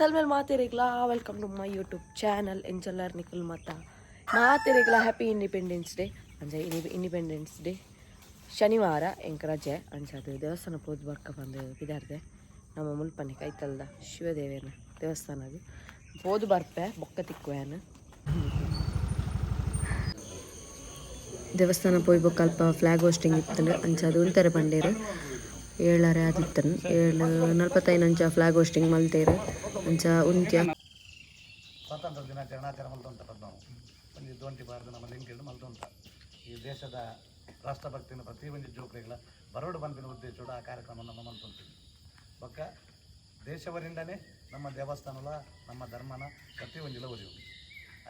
ಸಲ್ಮೇಲೆ ಮಾತಿರಿಗ್ಲಾ welcome to my YouTube channel ಎಂಚೆಲ್ಲರ್ ನಿಖಿಲ್ ಮಾತಿರಿಗ್ಲಾ ಹ್ಯಾಪಿ ಇಂಡಿಪೆಂಡೆನ್ಸ್ ಡೇ ಅಂಚೆ ಇಂಡಿಪೆಂಡೆನ್ಸ್ ಡೇ ಶನಿವಾರ ಎಂಕ ರಜೆ ಅಂಚದು ದೇವಸ್ಥಾನ ಪೋದು ಬರ್ಕ ಬಂದು ಬಿದಾರ್ದೆ ನಮ್ಮ ಮುಲ್ಪನೆ ಕೈತಲ್ದ ಶಿವದೇವೇನ ದೇವಸ್ಥಾನದು ಪೋದು ಬರ್ಪೆ ಬೊಕ್ಕ ತಿಕ್ಕುವೇನು ದೇವಸ್ಥಾನ ಪೋಯಿ ಬೊಕ್ಕ ಅಲ್ಪ ಫ್ಲಾಗ್ ಹೋಸ್ಟಿಂಗ್ ಇತ್ತು ಅಂಚದು ಉಂತಾರೆ ಪಂಡೇರು 7 ಆದಿತ್ತನು 7:45 ಅಂಚ ಫ್ಲಾಗ್ ಹೋಸ್ಟಿಂಗ್ ಮಲ್ತೇರು ಅಂಚ ಉಂತ್ಯ ಸ್ವಾತಂತ್ರ್ಯ ದಿನಾಚರಣೆ ಆಚರಣೆ ಮಲ್ತುಂಟ ಪದ್ಮವು ಒಂಜಿ ದೋಂಟಿ ಬಾರ್ದು ನಮ್ಮ ಲಿಂಕೆಡ್ ಮಲ್ತುಂಟ ಈ ದೇಶದ ರಾಷ್ಟ್ರಭಕ್ತಿನ ಪ್ರತಿ ಒಂಜಿ ಜೋಕ್ಲೆಗಳ ಬರೋಡು ಬಂದಿನ ಉದ್ದೇಶೋಡು ಆ ಕಾರ್ಯಕ್ರಮವನ್ನು ಮಲ್ತುಂಟು ಬೊಕ್ಕ ದೇಶವರಿಂದನೇ ನಮ್ಮ ದೇವಸ್ಥಾನದ ನಮ್ಮ ಧರ್ಮನ ಪ್ರತಿ ಒಂಜಿಲ ಒರಿಯುವುದು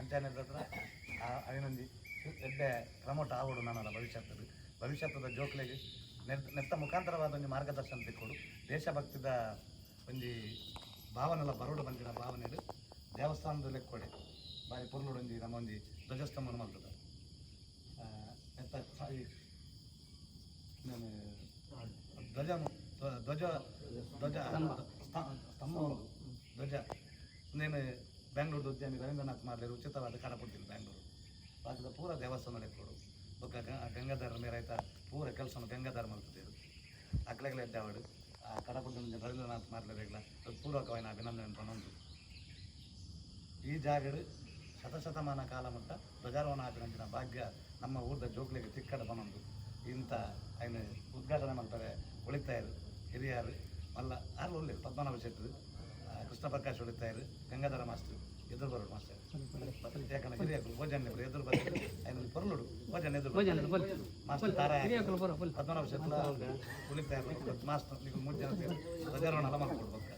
ಅಂಚನೆದ ಹತ್ರ ಅವಿನೊಂದಿ ಎಡ್ಡೆ ಪ್ರಮೋಟ್ ಆವೋಡು ನನ್ನ ಭವಿಷ್ಯದ ಜೋಕ್ಲೆಗೆ ನೆತ್ತ ಮುಖಾಂತರವಾದ ಒಂದು ಮಾರ್ಗದರ್ಶನ ತಿಕ್ಕೋಡು ದೇಶಭಕ್ತಿದ ಒಂಜಿ ಭಾವನೆಲ್ಲ ಬರೋಡು ಬಂದಿನ ಭಾವನೆದು ದೇವಸ್ಥಾನದ ಲೆಕ್ಕೊಡೆ ಬಾರಿ ಪುರ್ಲುಡೊಂಜಿ ನಮ್ಮ ಒಂಜಿ ಧ್ವಜಸ್ತಂಭನ ಮಲ್ತದ ಎತ್ತ ಧ್ವಜ ಧ್ವಜ ಧ್ವಜ ಸ್ತಂಭ ಧ್ವಜ ನೇನು ಬ್ಯಾಂಗ್ಳೂರು ಉದ್ಯಮಿ ರವೀಂದ್ರನಾಥ್ ಮಾರ್ಲೇರು ಉಚಿತವಾದ ಕಡಪುಡ್ತೀನಿ ಬ್ಯಾಂಗ್ಳೂರು ಬಾಕಿದ ಪೂರ ದೇವಸ್ಥಾನ ಲೆಕ್ಕೊಡು ಬೊಕ್ಕ ಗಂಗಾಧರ ಮೇರಾಯ್ತ ಪೂರ ಕೆಲಸ ಗಂಗಾಧರ ಮಲ್ತಿದ್ದೇರು ಅಕ್ಲೆಗ್ಲ ಎದ್ದಾವಡು ಆ ಕಡಪುಡ್ಡ ರವೀಂದ್ರನಾಥ್ ಮಾರ್ಲೇರೆಗ್ಲ ಪೂರ್ವಕವಾಯಿನ ಅಭಿನಂದನೆ ಪನೊಂದು ಈ ಜಾಗಡು ಶತಶತಮಾನ ಕಾಲ ಮಟ್ಟ ಧ್ವಜಾರೋಹಣ ಆಚರಣೆಂಚಿನ ಭಾಗ್ಯ ನಮ್ಮ ಊರದ ಜೋಕ್ಲಿಗೆ ತಿಕ್ಕಡ ಪನೊಂದು ಇಂಥ ಐನು ಉದ್ಘಾಟನೆ ಮಾಡ್ತಾರೆ ಉಳಿತಾಯರು ಹಿರಿಯರು ಮಲ್ಲ ಆರು ಒಳ್ಳೆ ಪದ್ಮನಾಭ ಶೆಟ್ಟರು ಕೃಷ್ಣ ಪ್ರಕಾಶ್ ಉಳಿತಾಯರು ಗಂಗಾಧರ ಮಾಸ್ಟರ್ ಎದುರು ಬರೋಡು ಮಾಸ್ಟರ್ ಯಾಕಂದ್ರೆ ಹಿರಿಯರು ಭೋಜನ ಎದುರು ಬರ್ತಾರೆ ಐನಲ್ಲಿ ಪೊರ್ಲುಡು ಭೋಜನ ಎದುರು ಮಾಸ್ಟರ್ ತಾರ ಪದ್ಮನಾಭ ಶೆಟ್ಲ ಉಳಿತಾಯರು ಮಾಸ್ಟರ್ ನೀವು 3 ಜನ ಸೇರಿ ಧ್ವಜಾರೋಹಣ ಎಲ್ಲ ಮಾಡ್ಕೊಡ್ಬೇಕು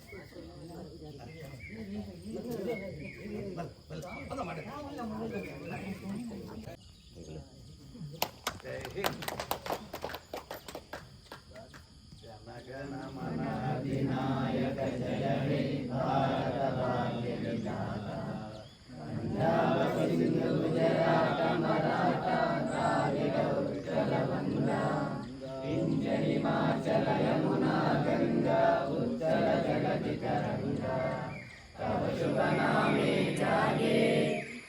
ಜನಗಣಮನಾಧಿನಾಯಕ ಜಯ ಹೇ ಭಾರತ ಭಾಗ್ಯ ವಿಧಾತ ಪಂಜಾಬ ಸಿಂಧು ಗುಜರಾಟ ಮರಾಠ ದ್ರಾವಿಡ ಉತ್ಕಲ ಬಂಗ ವಿಂಧ್ಯ ಹಿಮಾಚಲ ಯಮುನಾ ಗಂಗಾ ಉತ್ತರ ಜಗತಿ ತರಂಗ तव शुभ नामे जागे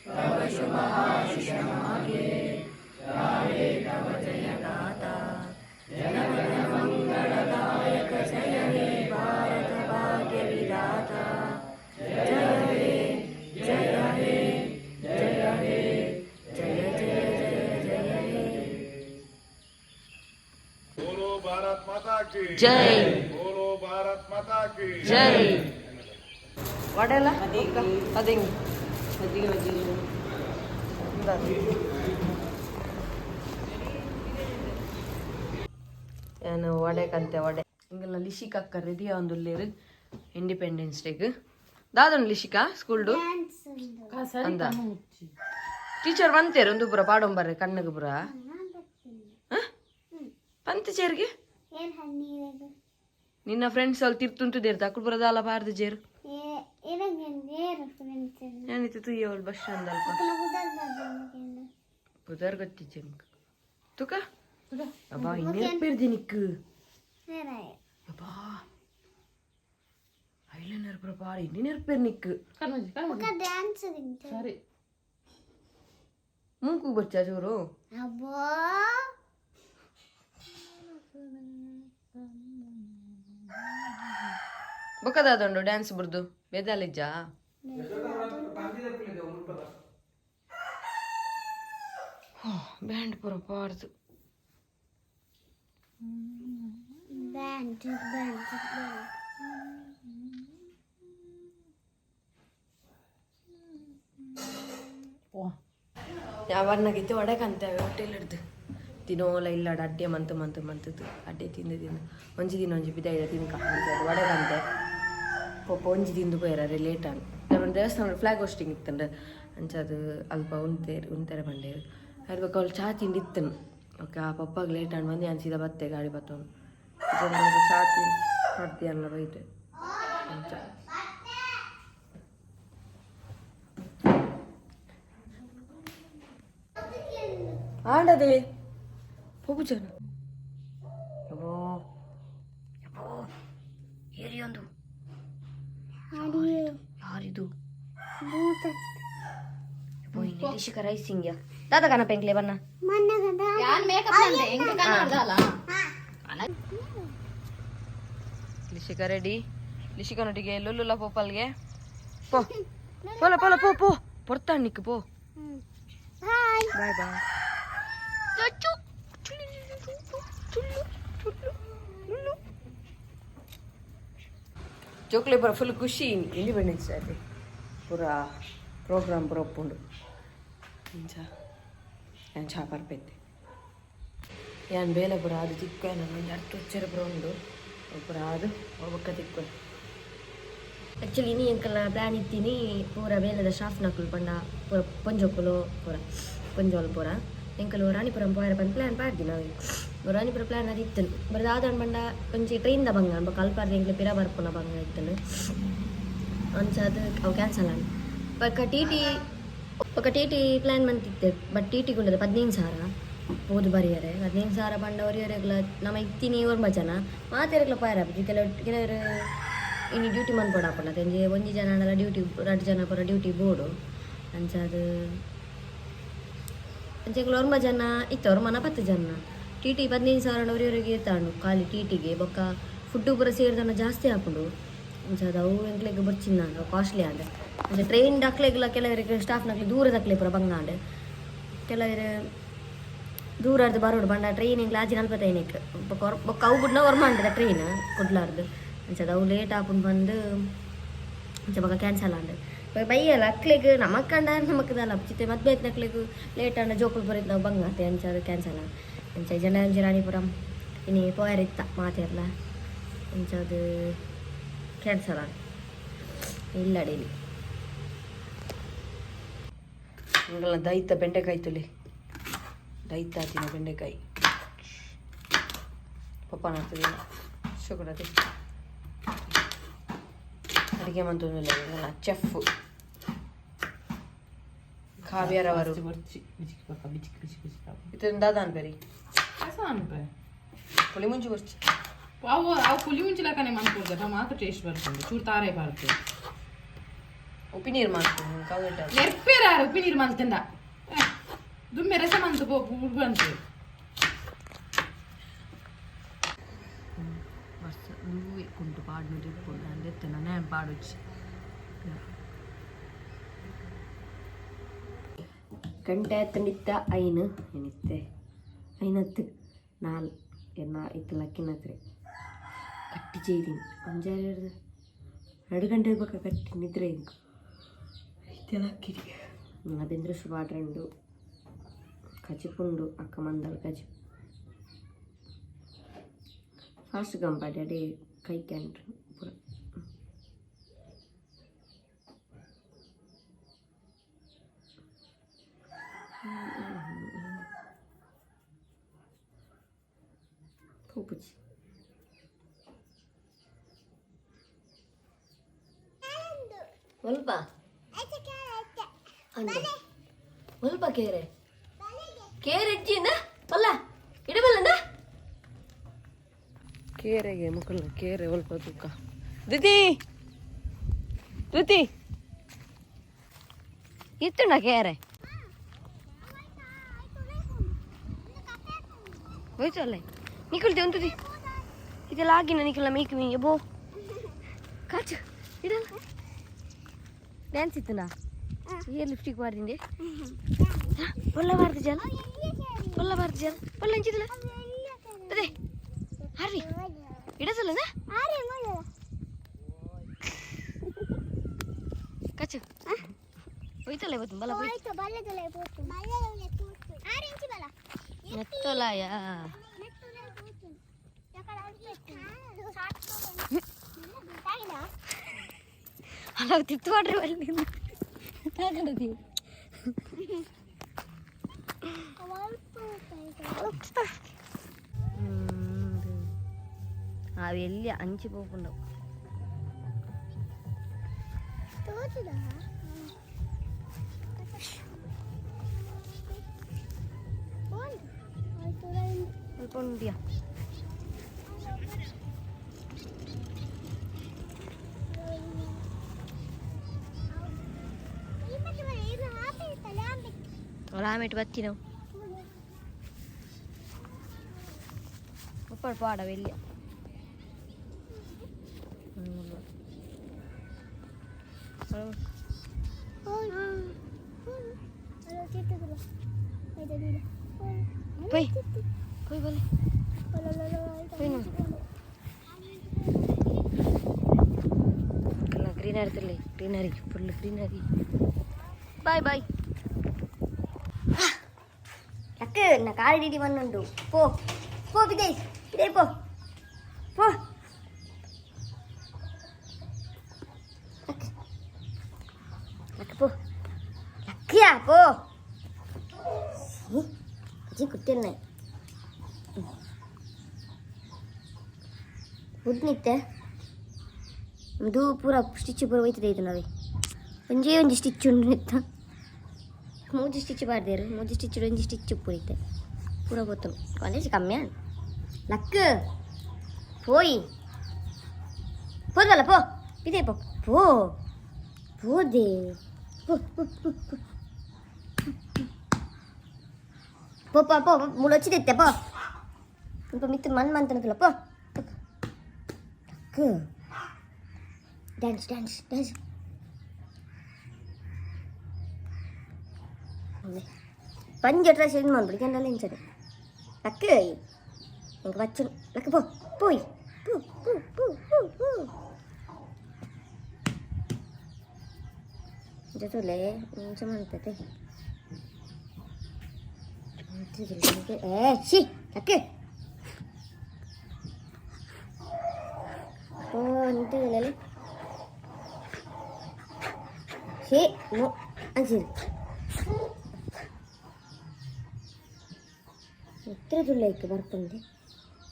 तव शुभ आशीष मागे गाये तव जय गाथा जनगण मंगलदायक जय हे भारत भाग्य विधाता जय हे जय हे जय हे जय जय जय जय हे बोलो भारत माता की जय बोलो भारत माता की जय ವಡೆಲ್ಲ ಅದೇ ಏನು ವಡೆ ಕಂತೆ ವಡೆ ಹಿಂಗೆಲ್ಲ ಲಿಶಿಕ ಅಕ್ಕ ರೆಡಿ ಒಂದುಲ್ಲೇರು ಇಂಡಿಪೆಂಡೆನ್ಸ್ ಡೇಗೆ ದಾದೊಂದು ಲಿಶಿಕ ಸ್ಕೂಲ್ಡು ಅಂದ ಟೀಚರ್ ಬಂತೇರು ಒಂದು ಪುರ ಪಾಡೊಂಬರ್ರೆ ಕಣ್ಣಗೆ ಪುರ ಪಂತ ಚೇರ್ಗೆ ನಿನ್ನ ಫ್ರೆಂಡ್ಸ್ ಅಲ್ಲಿ ತಿರ್ತುಂಟುದೇರು ತಕ್ಕಳು ಪುರ ದಾಲ ಪಾರ್ದು ಜೇರು ಏನಿತ್ತು ತುಯ್ಯವಳು ಬಸ್ ಸ್ಟ್ಯಾಂಡ್ ಅಲ್ಪ ಬುಧವಾರ ಗೊತ್ತಿದ್ದೆ ತುಕ ಅಬ್ಬಾ ಇನ್ನೇರ್ಪಿರ್ದಿ ನಿಕ್ಕು ಅಬ್ಬಾ ಐಲೈನರ್ ಪ್ರಪಾರ ಇನ್ನೇರ್ಪಿರ್ ನಿಕ್ಕು ಸರಿ ಮೂಕು ಬಚ್ಚ ಚೂರು ಬೊಕ್ಕದಾದೊಂಡು ಡ್ಯಾನ್ಸ್ ಬರ್ದು ಬೇದಾಲಿಜ್ಜ ಬ್ಯಾಂಡ್ ಪುರ ಪಾರ್ದು ಯಾವರ್ನಾಗಿತ್ತು ಒಡೆ ಕಂತೇವೆ ಹೋಟೆಲ್ ಹಿಡ್ದು ತಿನ್ನೋಲ ಇಲ್ಲಾಡ ಅಡ್ಡೆ ಮಂತದ್ದು ಅಡ್ಡೆ ತಿಂದು ಒಂಜಿ ದಿನ ಒಂಜಿ ಬಿದ್ದಾಯಿದ ತಿನ್ಕ ಒಡೆ ಕಂತೆ ಪೊಪ್ಪ ಒಂಜಿ ತಿಂದು ಪೋಯರೆ ಲೇಟ್ ಆನ್ ದೇವಸ್ಥಾನ ಫ್ಲಾಗ್ ಹೋಸ್ಟಿಂಗ್ ಇತ್ತಂಡ ಅಂಚದು ಅಲ್ಪ ಉಂತೆರೆ ಬಂಡೇರು ಅದು ಅವ್ಳು ಚಾ ತಿಂಡಿ ಇತ್ತನು ಓಕೆ ಆ ಪಪ್ಪಾಗ ಲೇಟ್ ಆನ್ ಬಂದು ಅನ್ಸಿದ ಬತ್ತೆ ಗಾಡಿ ಬತ್ತವನು ಚಾ ತಿಂದು ಮಾಡ್ತೀಯಲ್ಲ ಬೈತೆ ಅಂಚ ಆಡದೆ ಹೋಗು ಜನ ಯಬ್ಬೋ ಯಬ್ಬೋ ಏರಿ ಒಂದು ಇದು ಶಿಖ ರೈಸಿಂಗ್ ದಾದ ಕನ ಪೆಂಕ್ಲೆ ಬನ್ನ ಲಿಶಿಕ ರೆಡಿ ಲಿಶಿಕನೊಟ್ಟಿಗೆ ಲೊಲ್ಲುಲ್ಲ ಪೋಪಲ್ಗೆ ಪೋ ಪೋಲ ಪೋಲ ಪೋ ಪೋ ಪೊರ್ತಾಣಿಕ್ ಪೋ ಬಾಯ್ ಬಾಯ್ ಜೋಕ್ಲೆ ಪೂರ ಫುಲ್ ಖುಷಿ ಇಂಡಿಪೆಂಡೆನ್ಸ್ ಡೇ ಪೂರ ಪ್ರೋಗ್ರಾಮ್ ಪೂರ ಒಪ್ಪುಂಡು ನಾನು ಚಾ ಬರ್ಪೈತೆ ಯಾನ್ ಬೇಲೆ ಪೂರ ಅದು ತಿಕ್ಕ ನಾನು ಅರ್ಥ ಹೆಚ್ಚರ ಪೂರ ಉಂಡು ಪೂರ ಅದು ಒಬ್ಬಕ್ಕ ತಿಕ್ಕು ಆ್ಯಕ್ಚುಲಿ ನೀ ಎಂಕಲ್ಲ ಪ್ಲ್ಯಾನ್ ಇತ್ತೀನಿ ಪೂರ ಬೇಲೆದ ಸ್ಟಾಫ್ ನಕಲು ಪಂಡ ಪೂರ ಪೊಂಜೊಕ್ಕಲು ಪೂರ ಪೊಂಜೋಲ್ ಪೂರ ಎಂಕಲು ರಾಣಿಪುರಂ ಪೋಯರ ಬಂದು ಪ್ಲ್ಯಾನ್ ಪಾಡ್ದಿ ನಾವು ರಾಣಿಪುರ ಪ್ಲ್ಯಾನ್ ಅದು ಇತ್ತನು ಬರೋದು ಆದನ್ ಬಂಡ ಒಂಚಿ ಟ್ರೈನ್ದ ಬಂಗ ಅನ್ಬ ಕಲ್ಪಾರ್ದು ಎಂಕ್ಲೆ ಪಿರ ಬರ್ಪುನ ಬಂಗ ಇತ್ತನು ಒಂಚ ಅದು ಅವು ಕ್ಯಾನ್ಸಲ್ ಆನ್ ఒక టీటీ ప్లాన్ మంతిತ್ತೆ ಬಟ್ ಟಿಟಿಗೆ ಉಂಟದ 15,000 ಹೋದು ಬರಿಯರೆ 15,000 ಪಂಡ ಒರಿಯರೆಗ್ಲ ನಮ್ಮ ಇತ್ತೀನಿ ಓರ್ಮ ಜನ ಮಾತೆರೆಗ್ಲ ಪಾಯರಾಪಿ ಕೆಲವರು ಇನ್ನು ಡ್ಯೂಟಿ ಮನ್ಪಡಾಪಣ್ಣ ತಂಜೆ ಒಂಜಿ ಜನ ಅಂಡಲ ಡ್ಯೂಟಿ 2 ಜನ ಪೂರ ಡ್ಯೂಟಿ ಬೋರ್ಡು ಅಂಚದು ಅಂಚೆಗ್ಲ ಓರ್ಮ ಜನ ಇತ್ತವ್ರು ಮನ 10 ಜನ ಟಿಟಿ 15,000 ಒರಿಯರಿಗೆ ಇತ್ತಾಂಡು ಖಾಲಿ ಟಿಟಿಗೆ ಬೊಕ್ಕ ಫುಡ್ಡು ಪೂರ ಸೇರಿದನ ಜಾಸ್ತಿ ಹಾಕೊಂಡು ಅಂಚದು ಅವು ಎಂಕ್ಲೆಗ್ ಬರ್ಚಿನ್ನ ಕಾಸ್ಟ್ಲಿ ಆಂಡೆ ಅಂದರೆ ಟ್ರೈನ್ ದಾಖಲೆಗಳ ಕೆಲವರಿಗೆ ಸ್ಟಾಫ್ನಾಗ್ಲಿ ದೂರದ ಹಾಕ್ಲೆ ಪೂರ ಬಂಗಾಂಡು ಕೆಲವರು ದೂರದ್ದು ಬರೋಡು ಬಂಡ ಟ್ರೈನ್ ಇಂಗ್ಲ ಆಜಿ 45 ಬೊಕ್ಕ ಅವು ಬಿಡ್ನ ಹೊರ್ಮಾಂಡದ ಟ್ರೈನ್ ಕೊಡ್ಲಾರ್ದು ಅಂಚದ ಅವು ಲೇಟ್ ಹಾಕೊಂಡು ಬಂದು ಅಂಚ ಬೊಕ್ಕ ಕ್ಯಾನ್ಸಲ್ ಆಂಡು ಬೈಯಲ್ಲ ಅಕ್ಲೆಗ್ ನಮಕ್ಕಂಡ ನಮಕ್ಕದಲ್ಲ ಚಿತ್ತೆ ಮದ್ವೆ ಆಯ್ತು ನಕ್ಲೆಗ್ ಲೇಟ್ ಆಂಡ ಜೋಕುಲ್ ಬರಿದ್ದು ನಾವು ಬಂಗಾತೆ ಅಂಚದು ಕ್ಯಾನ್ಸಲ್ ಆಂಡು ಅಂಚ ಜನ ರಾಣಿಪುರಂ ಇನ್ನು ಪೋಯರಿತ್ತ ಮಾತೆರ್ಲ ಅಂಚದು ಕ್ಯಾನ್ಸಲ್ ಆಂಡು ಇಲ್ಲ ಡೈಲಿ ನೋಡಲ್ಲ ದೈತ ಬೆಂಡೆಕಾಯಿ ತುಲಿ ದೈತ ಹಾಕಿನ ಬೆಂಡೆಕಾಯಿ ಪಪ್ಪ ಮಾಡ್ತದೆ ಶುಕ್ರತೆ ಅಡುಗೆ ಮಂತೊಂದಿಲ್ಲ ಚೆಫ್ ಕಾವ್ಯರವರು ಇದನ್ನು ದಾದ ಅನ್ಬೇರಿ ಪುಳಿ ಮುಂಚೆ ಬರ್ಚಿ ಅವು ಪುಳಿ ಮುಂಚೆ ಲೆಕ್ಕನೆ ಮಾಡ್ಕೊಳ್ತಾರೆ ಮಾತ್ರ ಟೇಸ್ಟ್ ಬರ್ತದೆ ಚೂರು ತಾರೆ ಬರ್ತದೆ ಉಪ್ಪಿ ನೀರು ಮಾಡ್ತೀನಿ ಕಾವೇಟ ಎರ್ಪೇರ ಉಪ್ಪಿ ನೀರು ಮಲ್ತಂಡ ದುಮ್ಮೆ ರಸ ಮಂತು ಬಂತು ಮಸ್ತ್ నువ్వు కుంటు పాడు ఇప్పుడు అంటే తిననే పాడొచ్చు ಗಂಟೆ ತಂಡಿತ್ತ ಐನು ಏನಿತ್ತೆ ಐನತ್ತು ನಾಲ್ ಇತ್ತು ಲಕ್ಕಿನತ್ರಿ ಕಟ್ಟಿ ಚೈದೀನಿ 2 ಗಂಟೆ ಪಕ್ಕ ಕಟ್ಟಿ ನಿದ್ರೆ ಇಂಕ ಲಕ್ಕಿರಿ ಅದೇಂದ್ರೆ ಶುಭಾಡ್ರಂಡು ಕಚಿಪುಂಡು ಅಕ್ಕ ಮಂದಲ್ ಕಚಿ ಫಾಸ್ಟ್ ಗಂಪಾಡಿ ಅಡೆ ಕೈ ಕ್ಯಾಂಟ್ರು ಪೂರ ಪೂಪುಚಿ ಸ್ವಲ್ಪ ಸ್ವಲ್ಪ ಕೇರೆ ಹೆಚ್ಚಿಂದ ಅಲ್ಲ ಇಡಬಲ್ಲಂದ ಕೇರೆಗೆ ಮುಕ್ಕಲ್ಲ ಕೇರೆ ಸ್ವಲ್ಪ ತೂಕ ಧೃತಿ ಇತ್ತುಂಡ ಕೇರೆ ಹೋಯ್ತಲ್ಲ ನಿಕಲ್ತೆ ಉಂಟುದಿ ಇದೆಲ್ಲ ಆಗಿನ ನಿಕಲ್ಲ ಮೇಕ್ ಮೀಗೆ ಬೋ ಕಾಚು ಇಡಲ್ಲ ಡ್ಯಾನ್ಸ್ ಇತ್ತುನಾ ಏರ್ ಲಿಫ್ಟಿಗೆ ಬಾರ್ದಿಂದೆ ಒಲ್ಲಬಾರ್ದು ಜನ ಒಲ್ಲಬಾರ್ದು ಜನ ಒಲ್ಲ ಹಂಚಿದಿಲ್ಲ ಅದೇ ಹರ್ರಿ ಇಡಸಲ್ಲ ಕಚ್ಚು ಹೋಯ್ತಲ್ಲ ಇವತ್ತು ಬಲ ಎತ್ತಲಾಯ ಅಲ್ಲ ತಿತ್ತು ಮಾಡ್ರಿ ಅಲ್ಲಿ ಹಾಕಂಡದಿ అవి వెళ్ళి అంచిపోకుండా ఉండియా ಆಮೇಲೆ ಬರ್ತೀವಿ ನಾವು ಉಪ್ಪಳ ಪಾಡ వెళ్ళి పోయి పోయి బలి ಗ್ರೀನರಿ ತರಲಿ ಗ್ರೀನರಿ ಫುಲ್ ಗ್ರೀನರಿ ಬಾಯ್ ಬಾಯ್ ಅಕ್ಕ ನಾ ಕಾಲಿಡಿ ಬಂದುಂಟು ಪೋ ಪೋ ವಿಜಯ್ ವಿಜಯ್ ಪೋ ಪೋ ಲಕ್ಕ ಪೋ ಲಕ್ಕಿಯಾ ಪೋ ಅಜ್ಜಿ ಗೊತ್ತಿಲ್ಲ ಬುದ್ನಿತ್ತೆ ಇದು ಪೂರ ಸ್ಟಿಚ್ ಪೂರ ಹೋಯ್ತದೆ ಇದು ನಾವೇ ಒಂಜಿ ಸ್ಟಿಚ್ ಉಂಡು ಇತ್ತ ಮೂಜಿ ಸ್ಟಿಚ್ ಬಾರ್ದೇರು ಮೂಜಿ ಸ್ಟಿಚ್ ಒಂಜಿ ಸ್ಟಿಚ್ ಪೂರೈತೆ ಪೂರ ಗೊತ್ತು ಕಾಲೇಜ್ ಕಮ್ಮಿಯಾ ಲಕ್ಕ ಪೋಯಿ ಹೋದ್ವಲ್ಲ ಪೋ ಇದೇ ಪೋ ಪೋ పోదే పో పో పో మూడు వచ్చి తెత్తే పో ఇంకో మిత్రుడు మన పో డాన్స్ డాన్స్ డాన్స్ పంజ డ్రెస్ ఏంటి మన బిడ్డ ఎంచడు లక్క ఇంక వచ్చు లక్క పో పోయి పో పో పో పో పో జతులే కొంచెం అంతే షీ లక్క ఓ అంతే వెళ్ళాలి షీ నో అంజీరు ಎತ್ತರ ತುಳ್ಳೈಕೆ ಬರ್ಪುಂಡೆ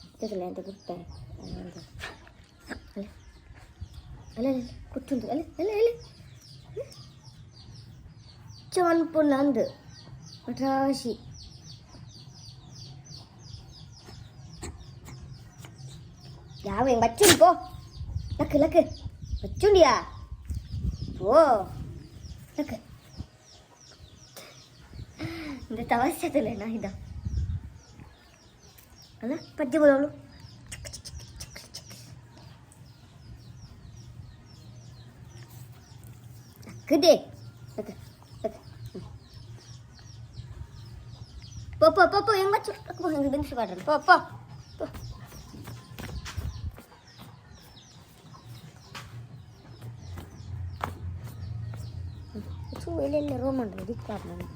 ಎತ್ತರಲ್ಲ ಅಂತ ಬಿಡ್ತಾರೆ ಅಲ್ಲ ಅಲ್ಲ ಕೂತ್ಕೊಂಡು ಅಲ್ಲ ಅಲ್ಲ ಅಲ್ಲ ಚವನ್ಪುಲ್ಲ ಅಂದು ಪಟಾಶಿ ಯಾವ ಹೆಂಗೆ ಬಚ್ಚುಂಡು ಪೋ ಲಕ್ಕ ಲಕ್ಕ ಬಚ್ಚುಂಡಿಯಾ ಪೋ ಲಕ್ಕ இந்த தவசத்தில் என்ன இதா ಅಲ್ಲ ಪದ್ಯ ಬೋಲವಳು ಕದೆ ಪೋ ಪೋ ಪೋ ಪೋ ಹೆಂಗೆ ಮಚ್ಚು ಪೋ ಹೆಂಗೆ ಬೆಂದಿಸಿ ಮಾಡ್ರಲ್ಲ ಪೋ ಪೋ ಪೋ ಎಲ್ಲೆಲ್ಲ ರೋ ಮಾಡ್ರಿ ದಿಕ್ಕಾರ್ ನಾನು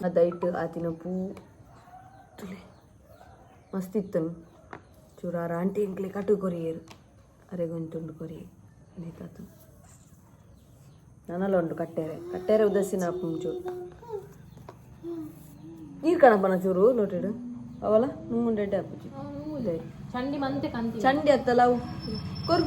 ಅದೈಟ್ ಆತಿನ ಪೂ ತುಲೆ ಮಸ್ತ್ ಇತ್ತನು ಚೂರಾರ ಆಂಟಿ ಇಂಕ್ಲೆ ಕಟು ಕೊರಿಯರು ಅರೆಗೊಂತುಂಡು ಕೊರಿ ನೀತಾತು ನನಲ್ಲ ಉಂಟು ಕಟ್ಟೆರೆ ಉದಸಿನ ಚೂರು ನೀರು ಕಣಪನ ಚೂರು ನೋಟಿಡು ಅವಲ್ಲ ಮುಂದೆ ಎಡ್ಡೆ ಹಾಪುಜಿ ಚಂಡಿ ಮಂತೆ ಕಂತಿ ಚಂಡಿ ಅತ್ತಲ್ಲ ಅವು ಕೊರು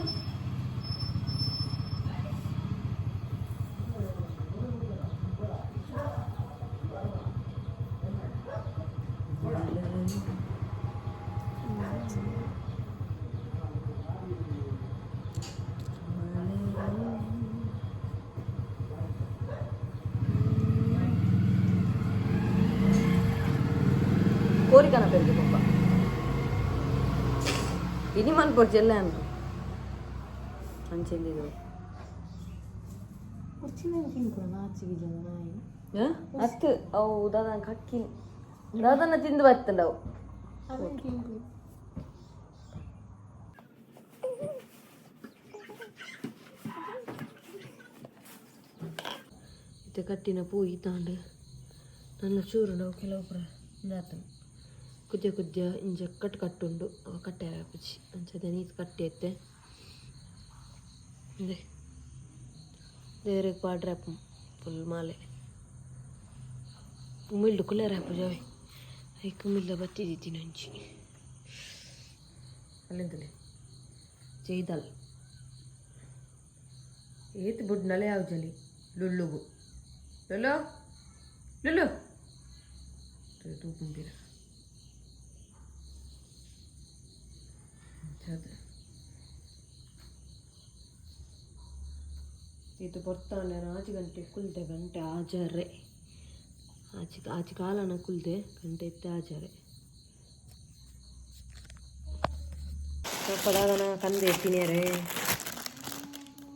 కోరికన పెరిగి పప్ప ఇది మన పొడిచెల్లే అనుకో మంచిది ಅತ್ತು ಅವು ದಾದನ ಕಕ್ಕಿ ದಾದನ ತಿಂದು ಬರ್ತಂಡ ಅವು ಇದು ಕಟ್ಟಿನ ಪೂಯಿ ತಾಂಡು ನನ್ನ ಚೂರು ನಾವು ಕೆಲವು ಪುರ ದಾತನು ಕುದ್ಯ ಇಂಜ ಕಟ್ಟುಂಡು ಕಟ್ಟೆ ಹಾಪುಜಿ ಅಂಚದ ನೀರು ಕಟ್ಟಿ ಎತ್ತೆ ಅದೇ ದೇವ್ರಿಗೆ ಪಾಡ್ರೆ ಹಾಪು ಫುಲ್ ಮಾಲೆ ಉಮಿಳ್ದು ಕುಲೇರ ಹಾಪುಜಾವೆ ಐ ಕುಮಿಳ್ದ ಬತ್ತಿದ್ದೀನಿ ಹಂಚಿ ಅಲ್ಲಿಂದಲೇ ಜೈದಲ್ ಏತ್ ಬುಡ್ನಲೆ ಯಾವ ಜಲಿ ಲುಳ್ಳುಗು ಲುಲ್ಲು ಲುಲ್ಲು ತೂಪುಂದಿರ ಇದು ಬರ್ತಾನೆ ಆಚೆ ಗಂಟೆ ಕುಲ್ದೆ ಗಂಟೆ ಆಜಾರೆ ಆಚೆ ಕಾಲನ ಕುಲ್ದೆ ಗಂಟೆ ಎತ್ತೆ ಆಜಾರೆ ಪದಾದನ ಕಂದೆ ಎತ್ತಿನೇರೆ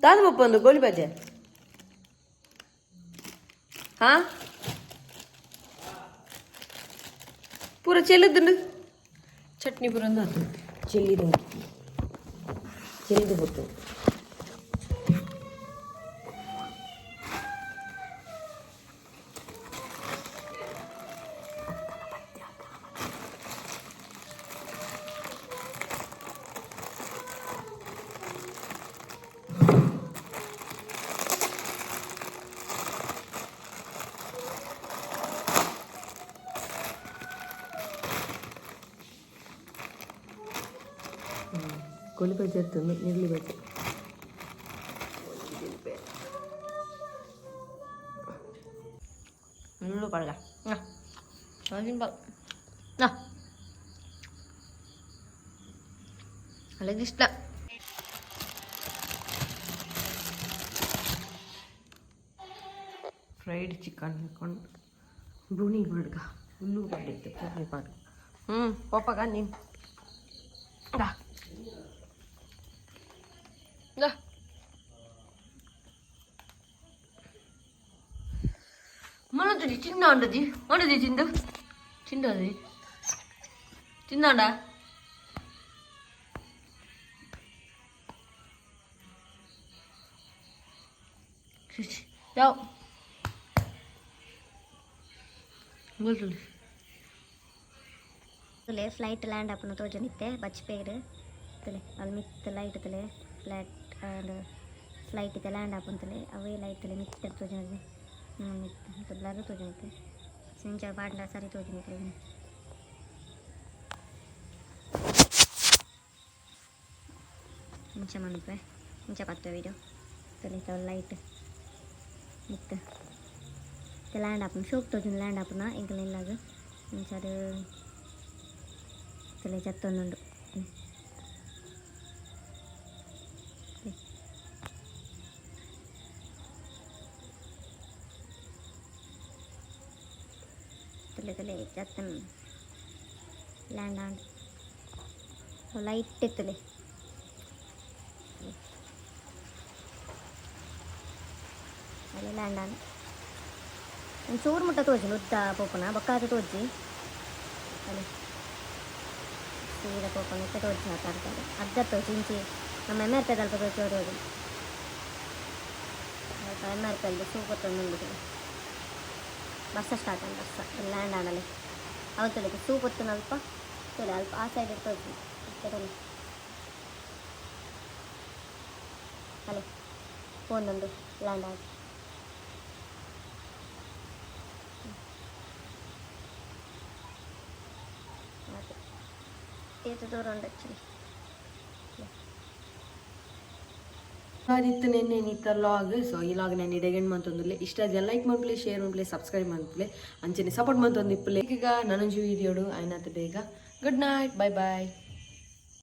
ತಾನು ಬಪ್ಪ ಒಂದು ಗೋಳಿ ಬಜ್ಜೆ ಹಾ ಪೂರ ಚೆಲ್ಲುದುಂಡು ಚಟ್ನಿ ಪೂರ ಒಂದು ಅದು ಚೆಲ್ಲಿದು ಬರ್ತದೆ ಗೋಳಿ ಬಜ್ಜೆ ಇರ್ತದೆ ನೀರ್ಲಿ ಬಜ್ಜೆ ಮುಳ್ಳು ಪಡಗ ಅಲ್ಲಿಷ್ಟ ಫ್ರೈಡ್ ಚಿಕನ್ ಹಾಕೊಂಡು ಬುಣಿ ಬಡ್ಗ ಹುಲ್ಲು ಮಾಡಿದ್ದೆ ಕರ್ರಿ ಮಾಡಿ ಪಪ್ಪಾಗ ನೀನು మనది చిన్న ఉండదు ఉండదు చిందు చిన్నది చిన్నడా యావ్ बोलतले तुले फ्लाइट लैंड अपन तो जनिते बचपेर तुले ಅಲ್ಲಿ ಮಿತ್ ಲೈಟ್ ತುಲೆ ಫ್ಲೈಟ್ ಫ್ಲೈಟ್ ಇತೆ ಲ್ಯಾಂಡ್ अपन तुले ಅವೇ ಲೈಟ್ ತುಲೆ ಮಿತ್ तो जनिते तो ब्लर तो जनिते सिंचा बांडा सारी तो जनिते इंचा मनपे इंचा पत्ते वीडियो तुले तो लाइट मित ते लैंड अपन शोक तो जन लैंड अपन इंकले लाग इंचार तुले चत्तोंदुंडु तुले चत्तन लैंड आंड लाइट तुले अल्ले लैंड आंड चूर मुट्ट तोजि उद्द पोपन बक्काद तोजि अल्ले सीधा पोपन इत्ते तोजि माताड्तारे अद्द तोजि इंचि नम्म एम्मर्पे दल्प तोजि रोजु एम्मर्पे सूपत्तुंडु बस स्टार्ट आंड बस लैंड आंडले अवतले सूपत्तुन अल्प तुले अल्प आ सैड तोजि इत्ते अल्ले पोंदुंडु लैंड आंड ಇದು ದೂರ ಉಂಡಚ್ಚಿ ಆದಿತ್ತು ನೆನ್ನೆ ನೀತ ಲಾಗ್ ಸೊ ಈ ಲಾಗ್ ನಾನು ಇಡಗಂಡು ಮಂತೊಂದುಲ್ಲೆ ಇಷ್ಟ ಆದ್ರೆ ಲೈಕ್ ಮಾಡ್ಪ್ಲೆ ಶೇರ್ ಮಾಡ್ಪ್ಲೆ ಸಬ್ಸ್ಕ್ರೈಬ್ ಮಾಡ್ಪ್ಲೆ ಅಂಚನೆ ಸಪೋರ್ಟ್ ಮಂತೊಂದು ಇಪ್ಪಲೆ ಈಗ ನನಂಜು ವಿಡಿಯೋಡು ಆಯ್ನಾತ ಬೇಗ ಗುಡ್ ನೈಟ್ ಬೈ ಬಾಯ್